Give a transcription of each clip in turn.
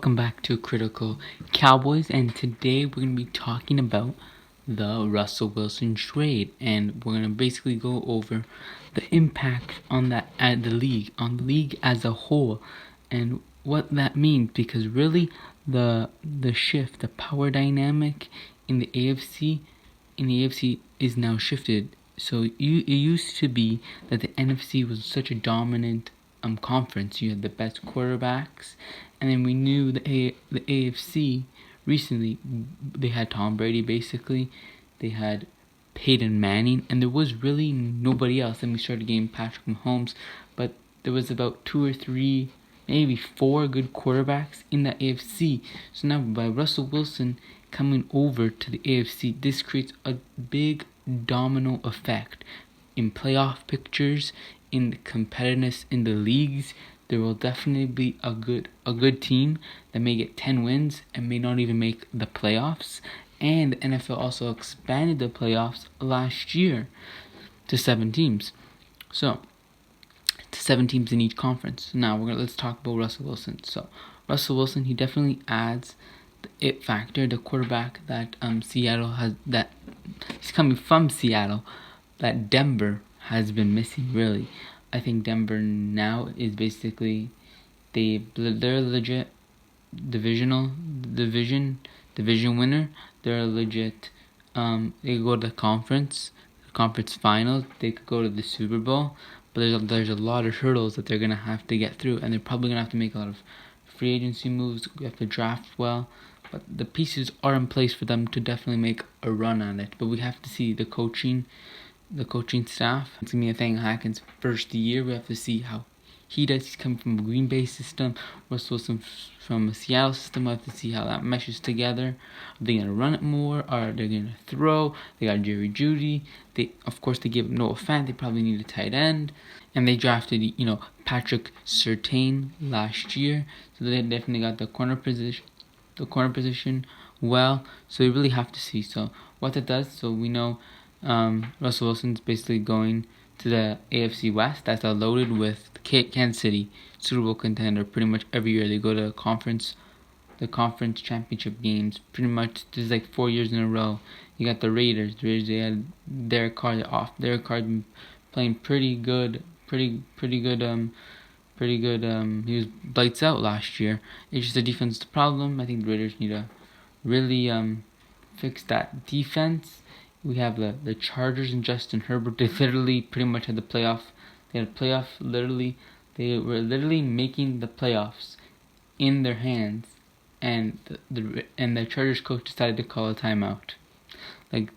Welcome back to Critical Cowboys, and today we're going to be talking about the Russell Wilson trade, and we're going to basically go over the impact on that at the league as a whole, and what that means. Because really, the shift, the power dynamic in the AFC is now shifted. So it used to be that the NFC was such a dominant conference. You had the best quarterbacks, and then we knew the AFC recently. They had Tom Brady basically. They had Peyton Manning, and there was really nobody else. Then we started getting Patrick Mahomes, but there was about 2 or 3, maybe 4 good quarterbacks in the AFC. So now by Russell Wilson coming over to the AFC, this creates a big domino effect in playoff pictures, in the competitiveness in the leagues. There will definitely be a good team that may get 10 wins and may not even make the playoffs. And the NFL also expanded the playoffs last year to 7 teams. So, to 7 teams in each conference. Now let's talk about Russell Wilson. So, Russell Wilson, he definitely adds the it factor, the quarterback that Seattle has, that he's coming from Seattle, that Denver has been missing, really. I think Denver now is basically they're legit division winner. They're legit. They go to the conference finals. They could go to the Super Bowl, but there's a lot of hurdles that they're gonna have to get through, and they're probably gonna have to make a lot of free agency moves. We have to draft well, but the pieces are in place for them to definitely make a run at it. But we have to see the coaching staff. It's gonna be Nathaniel Hackett's first year. We have to see how he does. He's coming from a Green Bay system, Russell Wilson from a Seattle system. We have to see how that meshes together. Are they gonna run it more? Are they gonna throw? They got Jerry Jeudy. They gave Noah Fant. They probably need a tight end, and they drafted Patrick Surtain last year, so they definitely got the corner position well. So we really have to see. So what it does. So we know Russell Wilson's basically going to the AFC West. That's loaded with Kansas City, Super Bowl contender. Pretty much every year they go to the conference championship games. Pretty much this is like 4 years in a row. You got the Raiders. They had Derek Carr off. Derek Carr playing pretty good. He was lights out last year. It's just the defense problem. I think the Raiders need to really fix that defense. We have the Chargers and Justin Herbert. They literally pretty much had the playoff. They had a playoff literally. They were literally making the playoffs in their hands, and the Chargers coach decided to call a timeout. Like,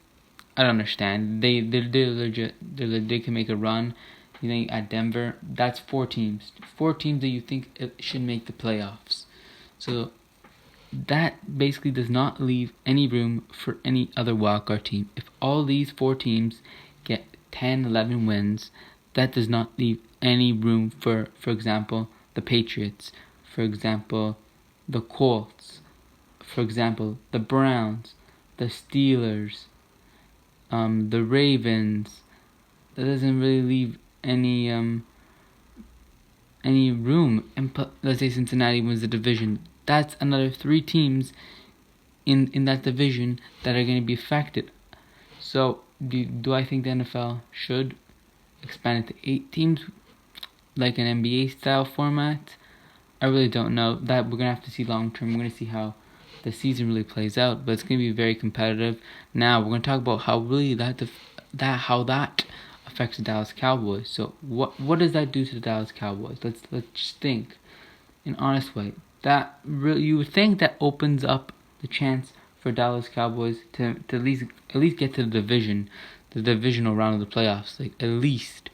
I don't understand. They're legit. They can make a run. You think at Denver, that's 4 teams. 4 teams that you think should make the playoffs. So that basically does not leave any room for any other wildcard team. If all these 4 teams get 10, 11 wins, that does not leave any room for example, the Patriots, for example, the Colts, for example, the Browns, the Steelers, the Ravens. That doesn't really leave any room. And let's say Cincinnati wins the division. That's another 3 teams in that division that are going to be affected. So do I think the NFL should expand it to 8 teams like an NBA style format? I really don't know. That we're going to have to see long term. We're going to see how the season really plays out, but it's going to be very competitive. Now we're going to talk about how really that affects the Dallas Cowboys. So what does that do to the Dallas Cowboys? Let's just think in an honest way. That really, you would think that opens up the chance for Dallas Cowboys to at least get to the divisional round of the playoffs, like at least.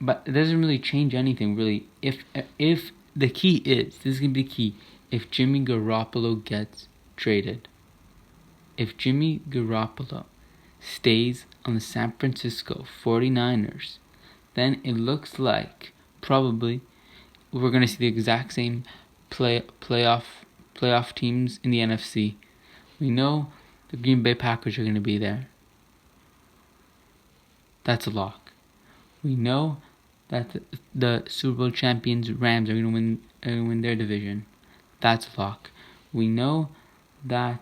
But it doesn't really change anything really. If the key is, this is gonna be the key, if Jimmy Garoppolo gets traded, if Jimmy Garoppolo stays on the San Francisco 49ers, then it looks like probably we're gonna see the exact same playoff teams in the NFC. We know the Green Bay Packers are going to be there. That's a lock. We know that the Super Bowl champions Rams are going to win their division. That's a lock. We know that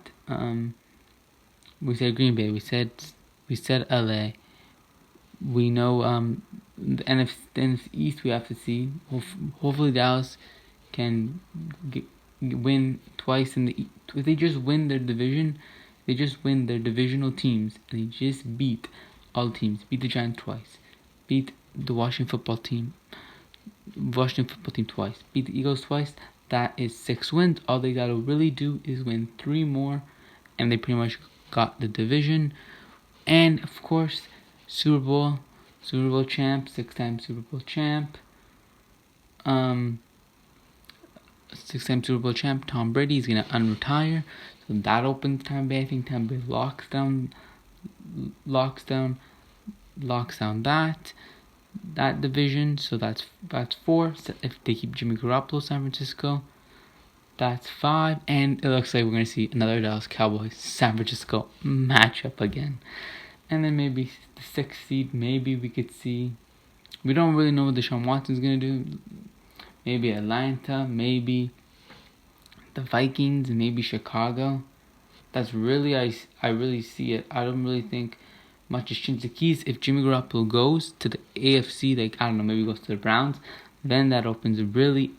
we said Green Bay. We said LA. We know the NFC East. We have to see. Hopefully Dallas can win twice in the. If they just win their division, they just win their divisional teams, and they just beat all teams. Beat the Giants twice. Beat the Washington football team twice. Beat the Eagles twice. That is 6 wins. All they gotta really do is win 3 more, and they pretty much got the division. And of course, Super Bowl champ, 6-time Super Bowl champ. 6-time Super Bowl champ Tom Brady is gonna unretire, so that opens Tampa Bay. I think Tampa Bay locks down that division. So that's 4. So if they keep Jimmy Garoppolo, San Francisco, that's 5. And it looks like we're gonna see another Dallas Cowboys San Francisco matchup again. And then maybe the 6th seed, maybe we could see. We don't really know what Deshaun Watson's going to do. Maybe Atlanta, maybe the Vikings, maybe Chicago. That's really, I really see it. I don't really think much has changed. The keys, if Jimmy Garoppolo goes to the AFC, like, I don't know, maybe goes to the Browns, then that opens really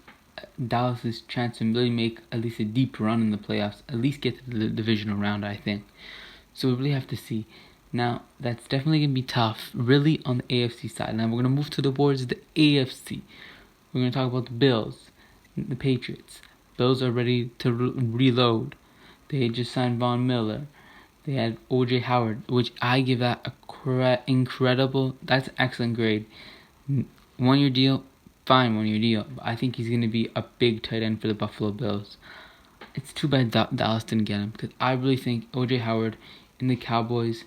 Dallas's chance to really make at least a deep run in the playoffs. At least get to the divisional round, I think. So we really have to see. Now, that's definitely going to be tough, really, on the AFC side. Now, we're going to move to the boards of the AFC. We're going to talk about the Bills, the Patriots. Bills are ready to reload. They just signed Von Miller. They had O.J. Howard, which I give that incredible, that's an excellent grade. 1-year deal, fine 1-year deal. But I think he's going to be a big tight end for the Buffalo Bills. It's too bad Dallas didn't get him, because I really think O.J. Howard in the Cowboys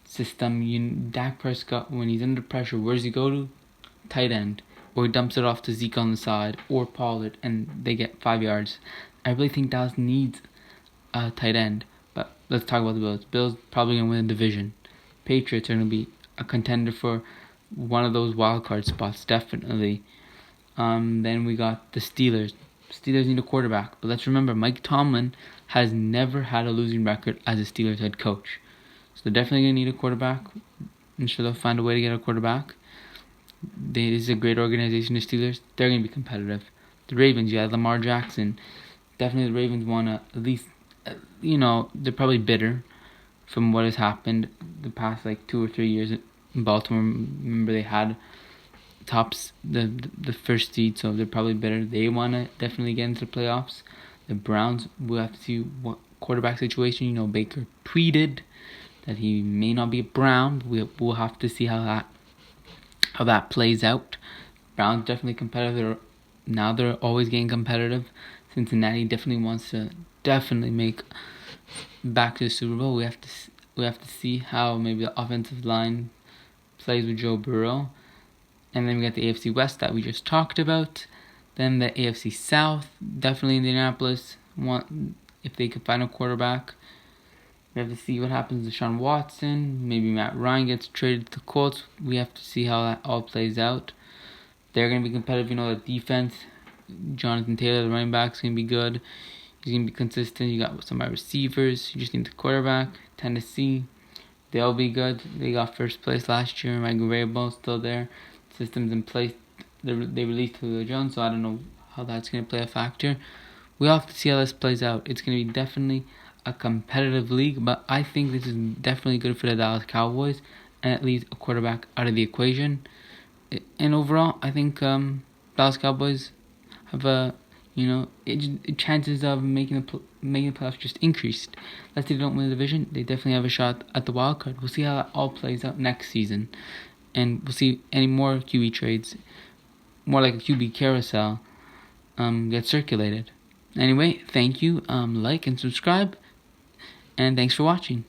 system, Dak Prescott, when he's under pressure, where does he go to? Tight end. Or he dumps it off to Zeke on the side, or Pollard, and they get 5 yards. I really think Dallas needs a tight end. But let's talk about the Bills. Bills probably going to win the division. Patriots are going to be a contender for one of those wild card spots, definitely. Then we got the Steelers. Steelers need a quarterback. But let's remember, Mike Tomlin has never had a losing record as a Steelers head coach. So they're definitely going to need a quarterback. I'm sure they'll find a way to get a quarterback. This is a great organization, the Steelers. They're going to be competitive. The Ravens, you had Lamar Jackson. Definitely the Ravens want to at least, they're probably bitter from what has happened the past 2 or 3 years in Baltimore. Remember, they had tops the first seed, so they're probably bitter. They want to definitely get into the playoffs. The Browns, we'll have to see what quarterback situation. Baker tweeted that he may not be a Brown. We'll have to see how that plays out. Browns definitely competitive. Now they're always getting competitive. Cincinnati definitely wants to make back to the Super Bowl. We have to see how maybe the offensive line plays with Joe Burrow. And then we got the AFC West that we just talked about. Then the AFC South, definitely Indianapolis if they could find a quarterback. We have to see what happens to Deshaun Watson. Maybe Matt Ryan gets traded to the Colts. We have to see how that all plays out. They're going to be competitive. The defense, Jonathan Taylor, the running back, is going to be good. He's going to be consistent. You got some receivers. You just need the quarterback. Tennessee, they'll be good. They got first place last year. Mike Vrabel still there. Systems in place. They released Julio Jones, so I don't know how that's going to play a factor. We have to see how this plays out. It's going to be definitely a competitive league, but I think this is definitely good for the Dallas Cowboys, and it leaves a quarterback out of the equation. And overall, I think Dallas Cowboys have chances of making the playoffs just increased. Let's say they don't win the division, they definitely have a shot at the wild card. We'll see how that all plays out next season, and we'll see any more QB trades, more like a QB carousel, get circulated. Anyway, thank you. Like and subscribe. And thanks for watching.